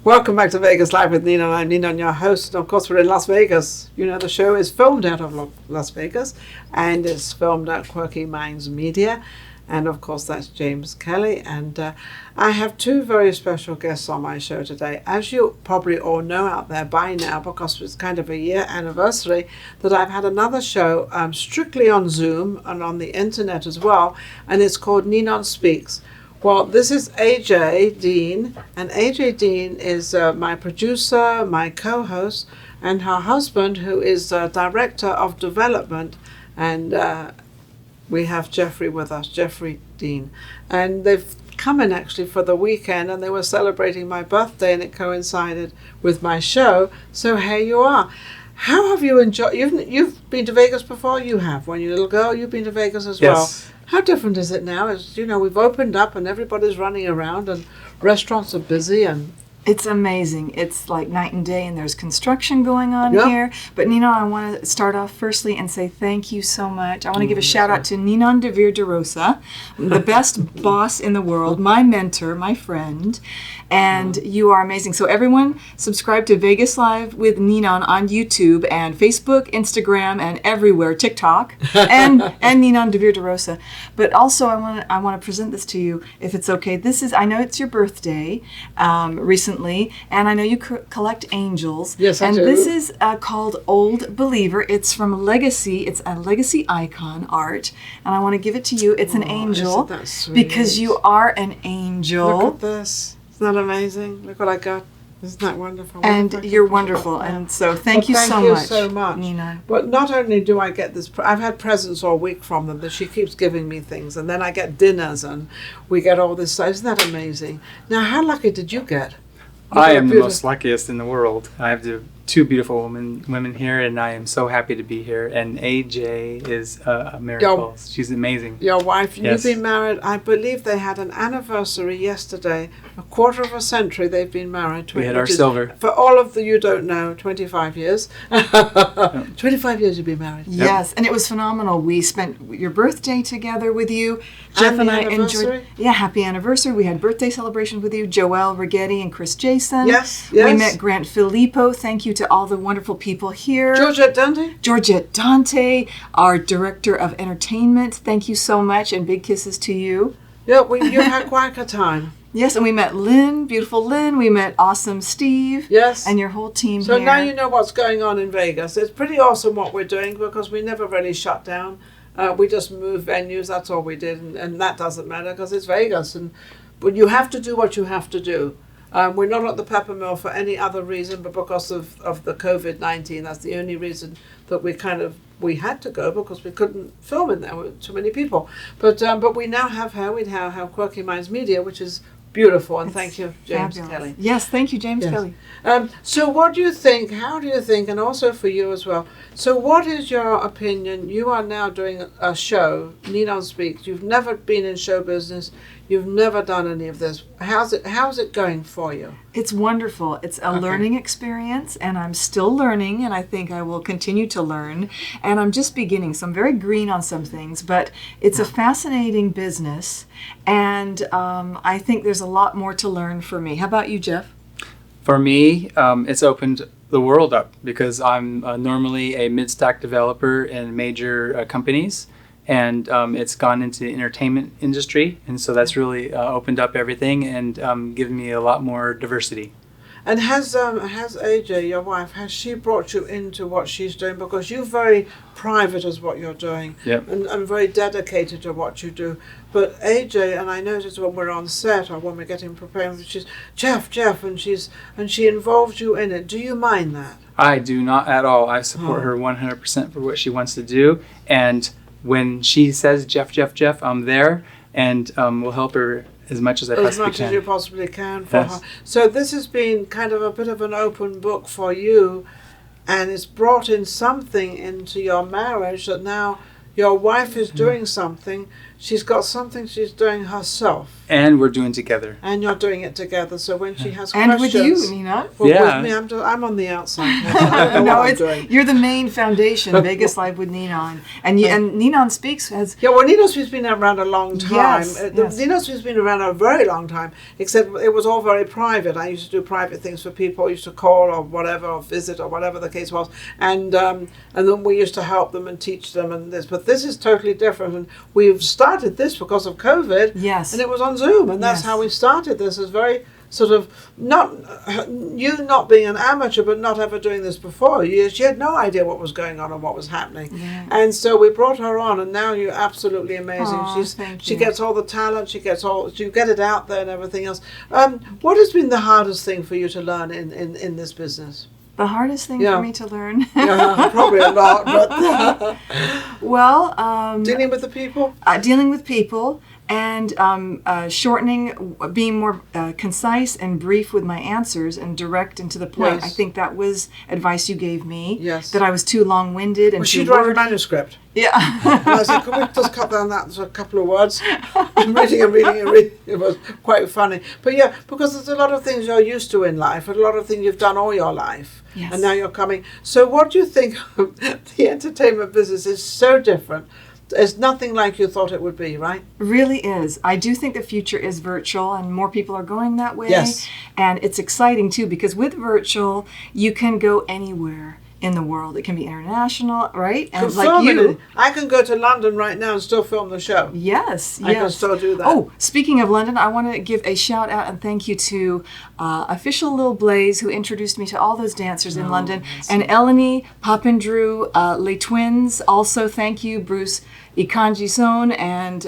Welcome back to Vegas Live with Ninon. I'm Ninon, your host. And of course, we're in Las Vegas. You know, the show is filmed out of Las Vegas and it's filmed at Quirky Minds Media. And of course, that's James Kelly. And I have two very special guests on my show today. As you probably all know out there by now, because it's kind of a year anniversary, that I've had another show strictly on Zoom and on the internet as well. And it's called NinonSpeaks. Well, this is AJ Dean, and AJ Dean is my producer, my co-host, and her husband, who is director of development, and we have Jeffrey with us, Jeffrey Dean. And they've come in actually for the weekend, and they were celebrating my birthday, and it coincided with my show, so here you are. How have you enjoyed, you've been to Vegas before? You have. When you were a little girl, you've been to Vegas as well. Yes. How different is it now? As you know, we've opened up and everybody's running around and restaurants are busy and it's amazing. It's like night and day, and there's construction going on here. But Ninon, I want to start off firstly and say thank you so much. I want to give a shout out to Ninon de Vere de Rosa, the best boss in the world, my mentor, my friend, and you are amazing. So everyone, subscribe to Vegas Live with Ninon on YouTube and Facebook, Instagram, and everywhere, TikTok, and Ninon de Vere de Rosa. But also, I want to present this to you, if it's okay. This is, I know it's your birthday recently. And I know you collect angels. Yes, I and do. This is called Old Believer. It's from Legacy. It's a Legacy icon art. And I want to give it to you. It's an angel. Isn't that sweet? Because you are an angel. Look at this. Isn't that amazing? Look what I got. Isn't that wonderful? And you're wonderful. And so thank you so much, Nina. But not only do I get this, I've had presents all week from them, that she keeps giving me things. And then I get dinners and we get all this stuff. Isn't that amazing? Now, how lucky did you get? I am the most luckiest in the world. I have two beautiful women here, and I am so happy to be here. And AJ is a miracle. She's amazing. Your wife, yes. You've been married, I believe they had an anniversary yesterday. A quarter of a century they've been married. We had our silver. For all of you don't know, 25 years. 25 years you've been married. Yes, and it was phenomenal. We spent your birthday together with you. Jeff and I enjoyed. Yeah, happy anniversary. We had birthday celebrations with you, Joelle Rigetti and Chris Jason. Yes. We met Grant Filippo. Thank you to all the wonderful people here. Georgette Dante, our director of entertainment. Thank you so much, and big kisses to you. Yeah, you had quite a time. Yes, and we met Lynn, beautiful Lynn. We met awesome Steve. Yes. And your whole team so here. Now you know what's going on in Vegas. It's pretty awesome what we're doing because we never really shut down. We just moved venues. That's all we did. And that doesn't matter because it's Vegas. But you have to do what you have to do. We're not at the Peppermill for any other reason but because of the COVID-19. That's the only reason that we had to go because we couldn't film in there with too many people. But we now have Quirky Minds Media, which is beautiful, and thank you, James Kelly. Yes, thank you, James Kelly. So what do you think, how do you think, and also for you as well, so what is your opinion? You are now doing a show, NinonSpeaks. You've never been in show business. You've never done any of this. How's it going for you? It's wonderful. It's a learning experience, and I'm still learning, and I think I will continue to learn. And I'm just beginning, so I'm very green on some things, but it's a fascinating business, and I think there's a lot more to learn for me. How about you, Jeff? For me, it's opened the world up because I'm normally a mid-stack developer in major companies. And it's gone into the entertainment industry, and so that's really opened up everything and given me a lot more diversity. And has AJ, your wife, has she brought you into what she's doing? Because you're very private as what you're doing, and very dedicated to what you do. But AJ, and I noticed when we're on set or when we're getting prepared, she's Jeff, and she involves you in it. Do you mind that? I do not at all. I support her 100% for what she wants to do, and when she says Jeff, I'm there, and will help her as much as I possibly can. As much as you possibly can for her. So this has been kind of a bit of an open book for you, and it's brought in something into your marriage that now your wife is doing something she's got something she's doing herself. And we're doing together. And you're doing it together. So when she has And questions... with you, Nina. Well, Yeah. with me, I'm on the outside. I don't know No, what I'm doing. you're the main foundation, Vegas Live with Ninon. And NinonSpeaks has... Yeah, well, NinonSpeaks been around a long time. Yes, yes. NinonSpeaks been around a very long time, except it was all very private. I used to do private things for people. I used to call or whatever, or visit or whatever the case was, and then we used to help them and teach them and this. But this is totally different, and we've started this because of COVID. Yes. And it was on Zoom, and that's Yes. how we started this. Is very sort of not being an amateur, but not ever doing this before. She had no idea what was going on and what was happening, and so we brought her on, and now you're absolutely amazing. Aw, thank She you. gets all the talent, you get it out there and everything else. What has been the hardest thing for you to learn in this business? The hardest thing Yeah. for me to learn? Yeah, probably a lot, but Well, dealing with the people. dealing with people and shortening, being more concise and brief with my answers and direct and to the point. Yes. I think that was advice you gave me. Yes. That I was too long-winded and Well, too she'd write a wordy. manuscript. Yeah. And I said, can we just cut down that to a couple of words? I'm reading. It was quite funny. But yeah, because there's a lot of things you're used to in life, and a lot of things you've done all your life. Yes. And now you're coming. So what do you think of the entertainment business is so different? It's nothing like you thought it would be, right? Really is. I do think the future is virtual and more people are going that way. Yes. And it's exciting too because with virtual, you can go anywhere in the world. It can be international, right? And like Film you. it. I can go to London right now and still film the show. Yes, I can yes. still do that. Oh, speaking of London, I want to give a shout out and thank you to official Lil Blaze who introduced me to all those dancers in London, and Eleni, Papandrew, Les Twins. Also, thank you, Bruce Ikanji-son, and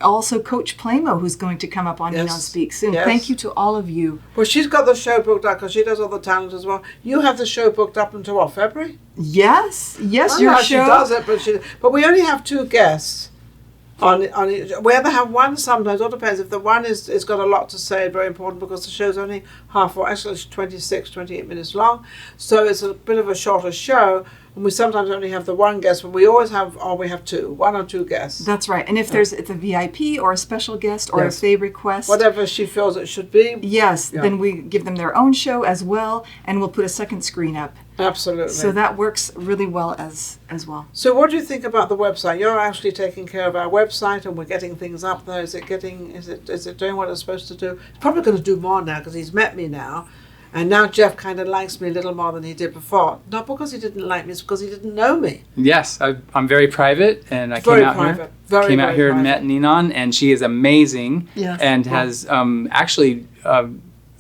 also Coach Plamo, who's going to come up on Yes. NinonSpeaks soon. Yes. Thank you to all of you. Well, she's got the show booked up because she does all the talent as well. You have the show booked up until what, February? Yes, yes, I your know how show. she does it, but we only have 2 guests on each. We either have one sometimes, it all depends. If the one is got a lot to say, very important, because the show's only half, or actually it's 26, 28 minutes long, so it's a bit of a shorter show. And we sometimes only have the one guest, but we always have, or we have 2, 1 or 2 guests. That's right. And if it's a VIP or a special guest or Yes. a fave request, Whatever she feels it should be. yes, Yeah. then we give them their own show as well, and we'll put a second screen up. Absolutely. So that works really well as well. So what do you think about the website? You're actually taking care of our website, and we're getting things up there. Is it doing what it's supposed to do? It's probably going to do more now because he's met me now. And now Jeff kind of likes me a little more than he did before. Not because he didn't like me, it's because he didn't know me. Yes, I'm very private, and I Very came out private. here. Very, came out very here and private. met Ninon, and she is amazing. Yes. And has actually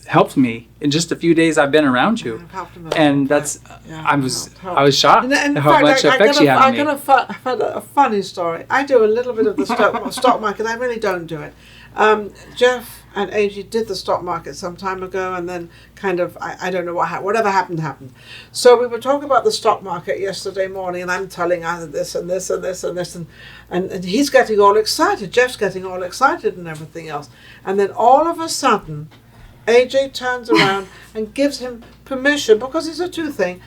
helped me in just a few days I've been around you. I've helped him a lot. And that's Yeah, I was helped. I was shocked In at how fact, much effect she had on me. I've had a funny story. I do a little bit of the stock market. I really don't do it. Jeff and AG did the stock market some time ago, and then kind of, I don't know what happened. Whatever happened. So we were talking about the stock market yesterday morning, and I'm telling either this and this and this and this, and he's getting all excited. Jeff's getting all excited and everything else. And then all of a sudden, AJ turns around and gives him permission, because it's a 2 thing,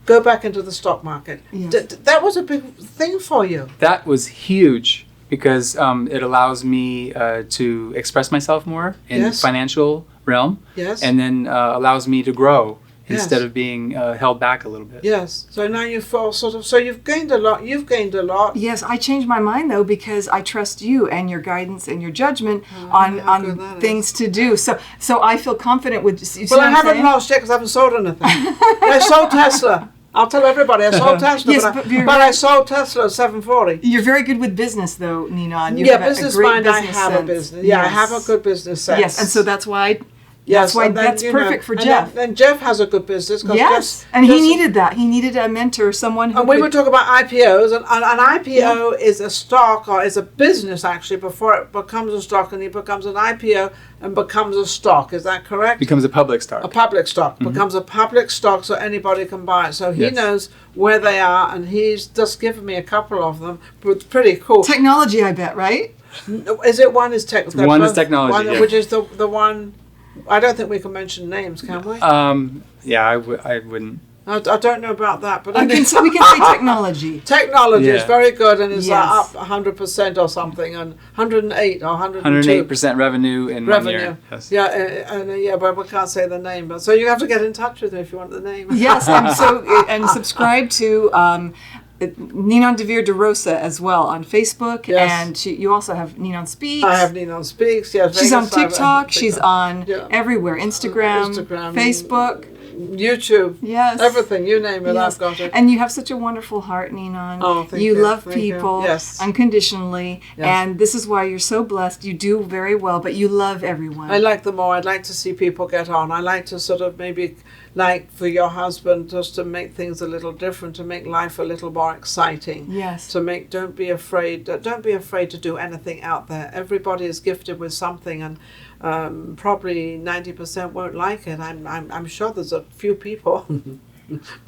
go back into the stock market. Yes. That was a big thing for you. That was huge because it allows me to express myself more in Yes. financial realm, Yes. and then allows me to grow Yes. instead of being held back a little bit. Yes. So now you feel so you've gained a lot. You've gained a lot. Yes, I changed my mind though because I trust you and your guidance and your judgment how on good that things to do. So I feel confident with. You see Well, what I I'm haven't saying? lost yet because I haven't sold anything. I sold Tesla. I'll tell everybody I sold Tesla, Yes, but but I sold Tesla at 740. You're very good with business though, Ninon. You Yeah, have business a great mind. I business have sense. a business. Yeah, I Yes. have a good business sense. Yes, and so that's why. Yes, That's why and then, that's you know, perfect for and Jeff. Then Jeff has a good business. 'Cause Yes, Jeff- and he Jeff- needed that. He needed a mentor, someone who. And we could- were talking about IPOs, and an IPO is a stock, or is a business actually, before it becomes a stock, and it becomes an IPO and becomes a stock. Is that correct? Becomes a public stock. A public stock becomes a public stock, so anybody can buy it. So he Yes. knows where they are, and he's just given me a couple of them. But it's pretty cool. Technology, I bet, right? Is it one is tech? they're One is both- technology, one- yeah. which is the one. I don't think we can mention names, can we? Yeah, I wouldn't. I don't know about that, but we can say technology. Technology is very good, and it's Yes. up 100% or something, and 108 or 102. 108% revenue in 1 year. Yes. Yeah, but we can't say the name. But so you have to get in touch with me if you want the name. Yes, and subscribe to Ninon de Vere de Rosa as well on Facebook, and you also have NinonSpeaks. I have NinonSpeaks. Yes, she's on TikTok. She's on everywhere: Instagram, Facebook, YouTube. Yes, everything. You name it, I've got it. And you have such a wonderful heart, Ninon. Oh, thank you. You love Thank people unconditionally, and this is why you're so blessed. You do very well, but you love everyone. I like them all. I'd like to see people get on. I like to sort of maybe, like for your husband, just to make things a little different, to make life a little more exciting. Yes. Don't be afraid to do anything out there. Everybody is gifted with something, and probably 90% won't like it. I'm sure there's a few people,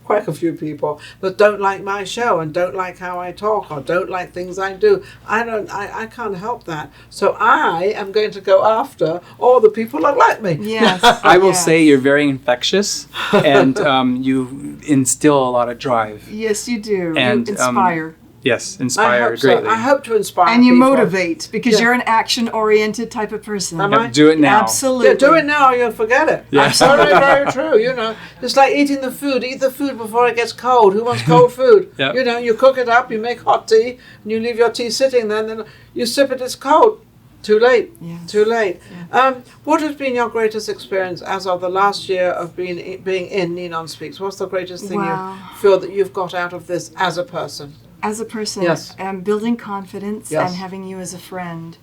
quite a few people, that don't like my show and don't like how I talk or don't like things I do. I can't help that. So I am going to go after all the people that like me. Yes. I will say you're very infectious, and you instill a lot of drive. Yes, you do. And, you inspire. Yes, inspire greatly. I hope to inspire and you people. Motivate, because you're an action-oriented type of person. Am I? Do it now. Absolutely. Yeah, do it now, you'll forget it. Yeah. Very, very true. You know, it's like eating the food. Eat the food before it gets cold. Who wants cold food? Yep. You know, you cook it up, you make hot tea, and you leave your tea sitting there, and then you sip it, it's cold. Too late. Yes. Too late. Yeah. What has been your greatest experience as of the last year of being in NinonSpeaks? What's the greatest thing you feel that you've got out of this as a person? As a person, Yes. Building confidence Yes. and having you as a friend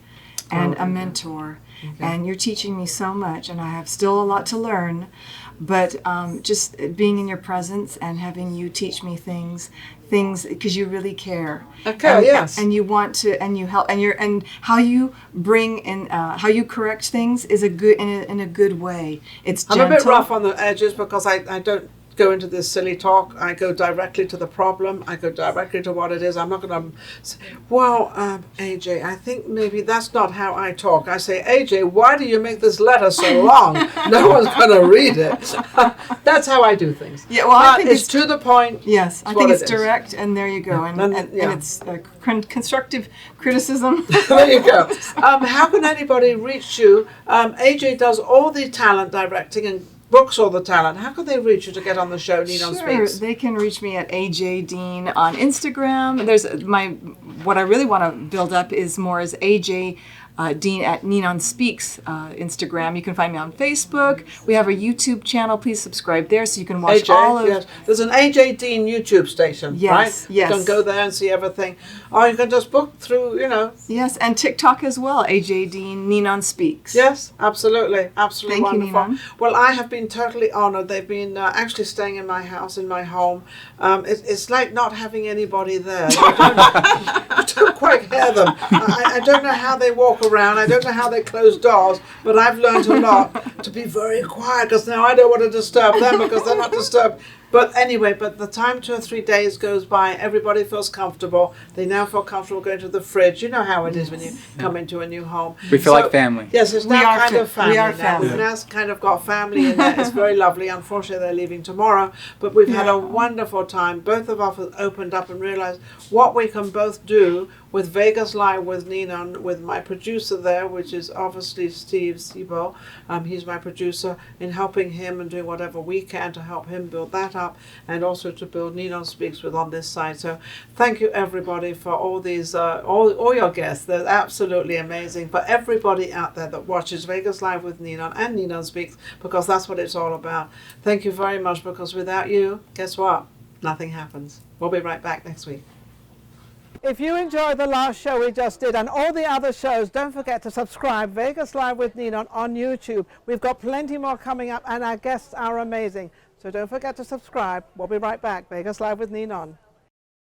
and a mentor. And you're teaching me so much, and I have still a lot to learn. But just being in your presence and having you teach me things because you really care. Okay, yes. And you want to, and you help, and how you bring in, how you correct things is in a good way. It's gentle. I'm a bit rough on the edges because I don't go into this silly talk. I go directly to the problem. I go directly to what it is. I'm not going to say, well, AJ, I think maybe that's not how I talk. I say, AJ, why do you make this letter so long? No one's going to read it. That's how I do things. Yeah, well, I think it's to the point. Yes, I think it's direct, and there you go. And it's constructive criticism. There you go. How can anybody reach you? AJ does all the talent directing and books all the talent. How can they reach you to get on the show, NinonSpeaks? Sure, they can reach me at AJ Dean on Instagram. There's what I really want to build up is more as AJ Dean at NinonSpeaks Instagram. You can find me on Facebook. We have a YouTube channel. Please subscribe there so you can watch all of... Yes. There's an AJ Dean YouTube station, right? Yes. You can go there and see everything. Or you can just book through, Yes, and TikTok as well, AJ Dean NinonSpeaks. Yes, absolutely. Absolutely Thank wonderful. You, Ninon. Well, I have been totally honored. They've been actually staying in my house, in my home. It's like not having anybody there. You don't quite hear them. I don't know how they walk around. I don't know how they close doors, but I've learned a lot to be very quiet because now I don't want to disturb them because they're not disturbed. But anyway, the time 2 or 3 days goes by, everybody feels comfortable. They now feel comfortable going to the fridge. You know how it is when you come into a new home. We feel like family. Yes, it's now kind of family. We are now. family. We've now kind of got family in there. It's very lovely. Unfortunately, they're leaving tomorrow. But we've had a wonderful time. Both of us have opened up and realized what we can both do with Vegas Live with Ninon, with my producer there, which is obviously Steve Siebel. He's my producer, in helping him and doing whatever we can to help him build that up, and also to build NinonSpeaks with on this side. So thank you everybody for all these, all your guests. They're absolutely amazing. For everybody out there that watches Vegas Live with Ninon and NinonSpeaks, because that's what it's all about. Thank you very much, because without you, guess what? Nothing happens. We'll be right back next week. If you enjoyed the last show we just did and all the other shows, don't forget to subscribe Vegas Live with Ninon on YouTube. We've got plenty more coming up and our guests are amazing. So don't forget to subscribe. We'll be right back. Vegas Live with Ninon.